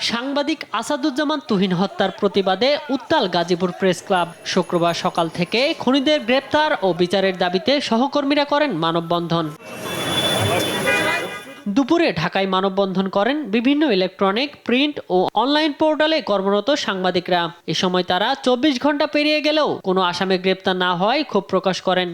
সাংবাদিক আসাদুজ্জামান তুহিন হত্যার প্রতিবাদে উত্তাল গাজীপুর প্রেস ক্লাব। শুক্রবার সকাল থেকে খুনিদের গ্রেপ্তার ও বিচারের দাবিতে সহকর্মীরা করেন মানববন্ধন। দুপুরে ঢাকায় মানববন্ধন করেন বিভিন্ন ইলেকট্রনিক, প্রিন্ট ও অনলাইন পোর্টালে কর্মরত সাংবাদিকরা। এ সময় তারা 24 ঘন্টা পেরিয়ে গেলেও কোনো আসামি গ্রেপ্তার না হওয়ায় ক্ষোভ প্রকাশ করেন।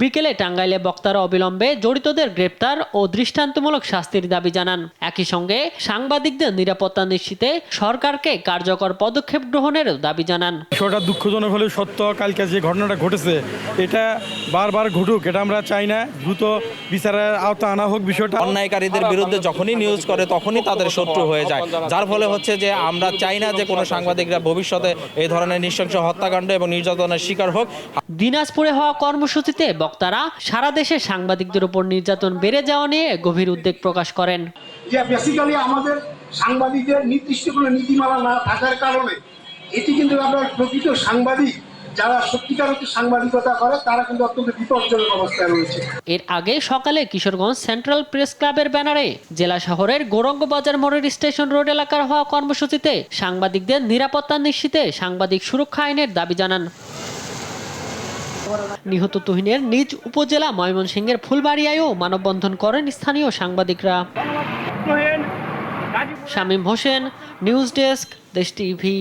বিকেলে টাঙ্গাইলে বক্তারা অবিলম্বে জড়িতদের গ্রেপ্তার ও দৃষ্টান্তমূলক শাস্তির দাবি জানান। একই সঙ্গে সাংবাদিকদের নিরাপত্তা নিশ্চিতে সরকারকে কার্যকর পদক্ষেপ গ্রহণের দাবি জানান। বিষয়টা দুঃখজনক হলেও সত্য, কালকে যে ঘটনাটা ঘটেছে এটা বারবার ঘটুক, এটা আমরা চাই না। দ্রুত বিচারের আওতা আনা হোক বিষয়টা। অন্যায়কারীদের বিরুদ্ধে যখনই নিউজ করে তখনই তাদের শত্রু হয়ে যায়, যার ফলে হচ্ছে যে আমরা চাই না যে কোনো সাংবাদিকরা ভবিষ্যতে এই ধরনের নৃশংস হত্যাকাণ্ড এবং নির্যাতনের শিকার হোক। দিনাজপুরে হওয়া কর্মসূচিতে বক্তারা সারা দেশে সাংবাদিকদের উপর নির্যাতন বেড়ে যাওয়া নিয়ে গভীর উদ্বেগ প্রকাশ করেন। যে বেসিক্যালি আমাদের সাংবাদিকদের নির্দিষ্ট কোনো নীতিমালা না থাকার কারণে এটি কিন্তু আপনার প্রকৃত সাংবাদিক যারা সত্যিকার সাংবাদিকতা করে তারা কিন্তু অত্যন্ত বিপজ্জনক অবস্থায় রয়েছে। এর আগে সকালে কিশোরগঞ্জ সেন্ট্রাল প্রেস ক্লাবের ব্যানারে জেলা শহরের গৌরঙ্গ বাজার মোড়ের স্টেশন রোড এলাকার হওয়া কর্মসূচিতে সাংবাদিকদের নিরাপত্তা নিশ্চিতে সাংবাদিক সুরক্ষা আইনের দাবি জানান। নিহত তুহিনের নিজ উপজেলা ময়মনসিংহের ফুলবাড়িয়ায়ও মানববন্ধন করেন স্থানীয় সাংবাদিকরা। শামীম হোসেন, নিউজ ডেস্ক, দেশ টিভি।